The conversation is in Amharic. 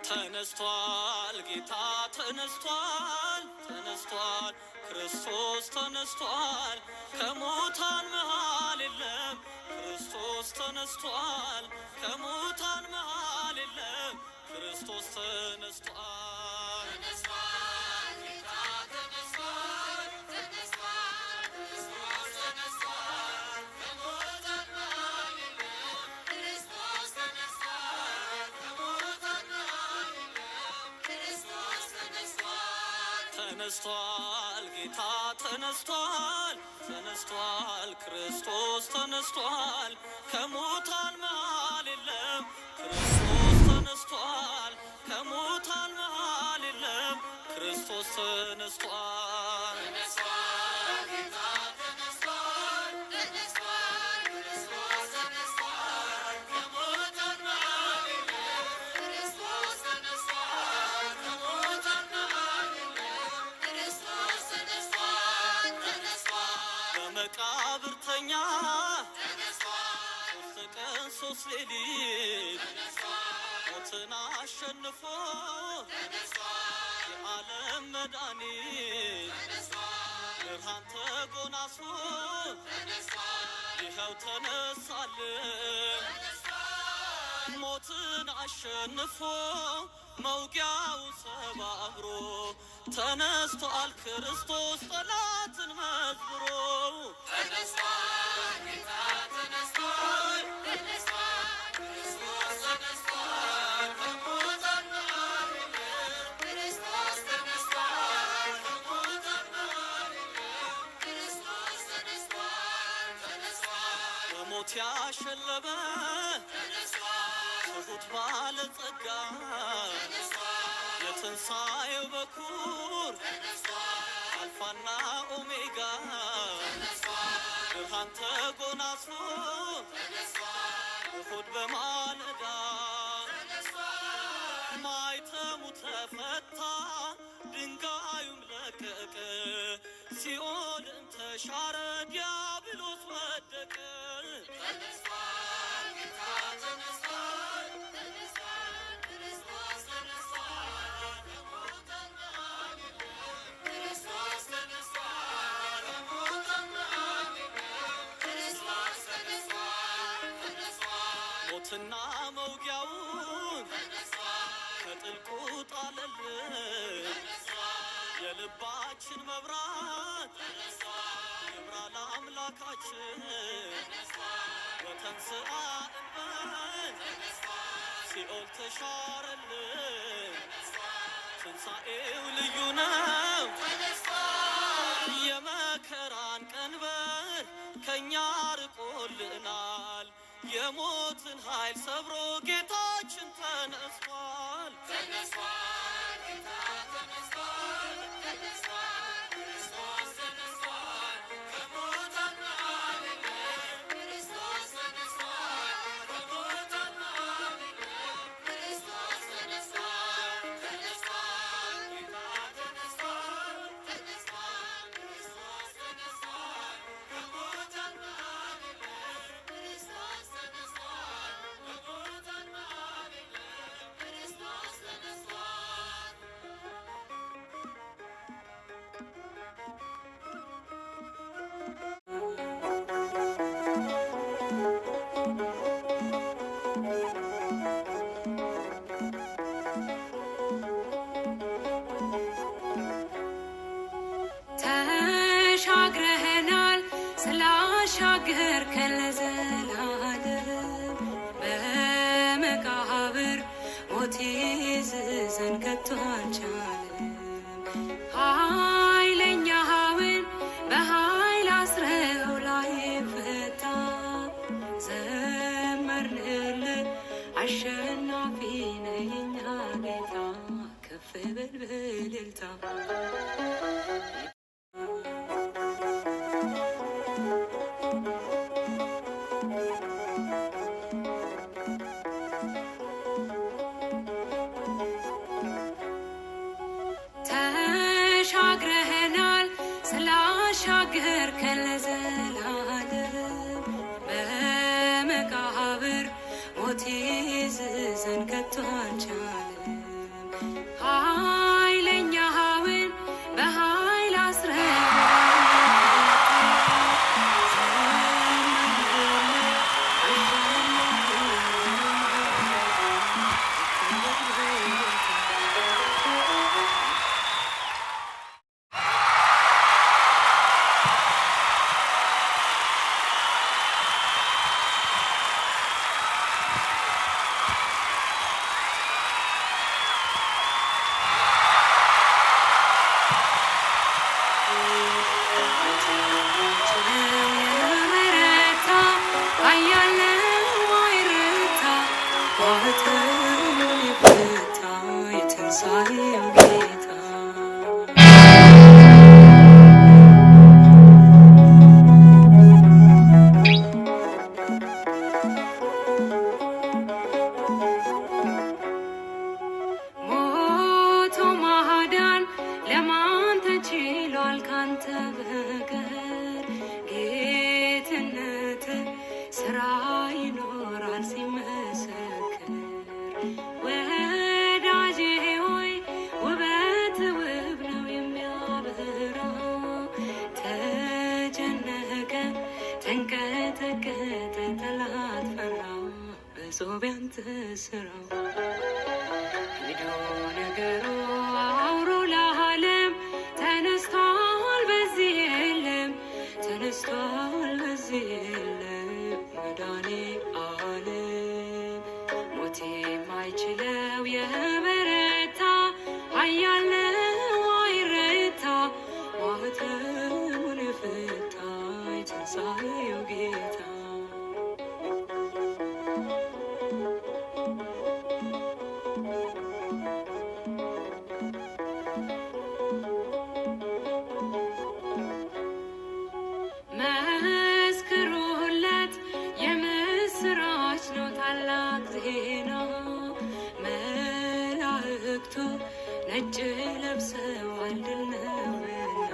ተነስቷል ጌታ ተነስቷል ተነስቷል ክርስቶስ ተነስቷል ከሙታን መሃል የለም ክርስቶስ ተነስቷል ከሙታን መሃል የለም ክርስቶስ ተነስቷል ተነስቷል ጌታ ተነስቷል ተነስቷል ክርስቶስ ተነስቷል ከሙታን መሃል የለም ክርስቶስ ተነስቷል ከሙታን መሃል የለም ክርስቶስ ተነስቷል ተነስቷል ጌታ ተነስቷል ተነስቷል ክርስቶስ ተነስቷል ከሙታን መሃል የለም ክርስቶስ ተነስቷል ከሙታን መሃል የለም ክርስቶስ ተነስቷል ተነስቷል ጌታ ተነስቷል ተነስቷል ክርስቶስ ተነስቷል ከሙታን መሃል የለም ክርስቶስ ተነስቷል ከሙታን መሃል የለም ክርስቶስ ተነስቷል ተነስቷል በመቃብር ተኛ ተነስቷል ሶስት ቀን ሶስት ሌሊት ሞትን አሸንፎ የዓለም መድኃኒት ብርሃን ተጎናጽፎ ይኸው ተነሳልን ሞትን አሸንፎ መውጊያው ሰባብሮ ተነስቷል ክርስቶስ ጠላትን መዝብሮ ተነስቷል ጌታ ተነስቷል ተነስቷል ክርስቶስ ተነስቷል ከሙታን መሃል የለም ክርስቶስ ተነስቷል ከሙታን መሃል የለም ክርስቶስ ተነስቷል ተነስቷል በሞት ያሸለመ ተነስቷል ትሑት ባለጸጋ ተነስቷል የትንሣኤው በኩር ተነስቷል አልፋና ኦሜጋ ተነስቷል ብርሃን ተጎናጽፎ ተነስቷል እሁድ በማለዳ ተነስቷል ማይተሙ ተፈታ ድንጋዩም ለቀቀ ሲኦልን ተሻረ ዲያብሎስ ወደቀ ተነስቷል ጌታ ተነስቷል ተነስቷል ክርስቶስ ተነስቷል ከሙታን መሃል የለም ክርስቶስ ተነስቷል ከሙታን መሃል የለም ክርስቶስ ተነስቷል ተነስቷል ሞትና መውጊያውን ተነስቷል ከጥልቁ ጣለልን ተነስቷል የልባችን መብራት ተነስቷል ይብራ ለአምላካችን ተነስቷል ወተንሥአ እንበል ሲኦል ተሻረልን ትንሣኤው ልዩ ነው የመከራን ቀንበር ከእኛ ርቆልናል የሞትን ኃይል ሰብሮ ጌታችን ተነስቷል ተነስቷል ጌታ ተነስቷል ተነስቷል ክርስቶስ ተነስቷል ከሙታን መሃል የለም ክርስቶስ ተነስቷል ከሙታን መሃል የለም ክርስቶስ ተነስቷል ተነስቷል ጌታ ተነስቷል ተነስቷል ክርስቶስ ተነስቷል ከሙታን መሃል የለም ክርስቶስ ተነስቷል ከሙታን መሃል የለም ክርስቶስ ተነስቷል ተሻግረኸናል ስላሻገርከን ለዘላለም በመቃብር ሞት ይዝዘን ከቶ አልቻለም ኃይለኛውን በኃይል አስረው ላይ ፈታ ዘመርንልህ አሸናፊ ነህ የኛ ጌታ ከፍ በል በእልልታ ተሻግረኸናል ስላሻገርከን ለዘላለም በመቃብር ሞት ይዝዘን ከቶ አልቻለም ወዳጄ ሆይ ውበት ውብ ነው የሚያበራ። ተጨነቀ ተንቀጠቀጠ ጠላት ፈራ በጾም ያንተ ስራ ሄዶ ነገሩ አውሮ ለዓለም ተነስቷል በዚህ የለም ተነስቷል በዚህ የለም መድኃኔዓለም ሞት የማይችለው የበረታ ኃያል ነው አይረታ ማኅተሙን የፈታ የትንሣኤው ጌታ መስክሩለት የምስራች ነው ታላቅ ዜና መላእክቱ ነጭ ለብሰዋል ድል ነውና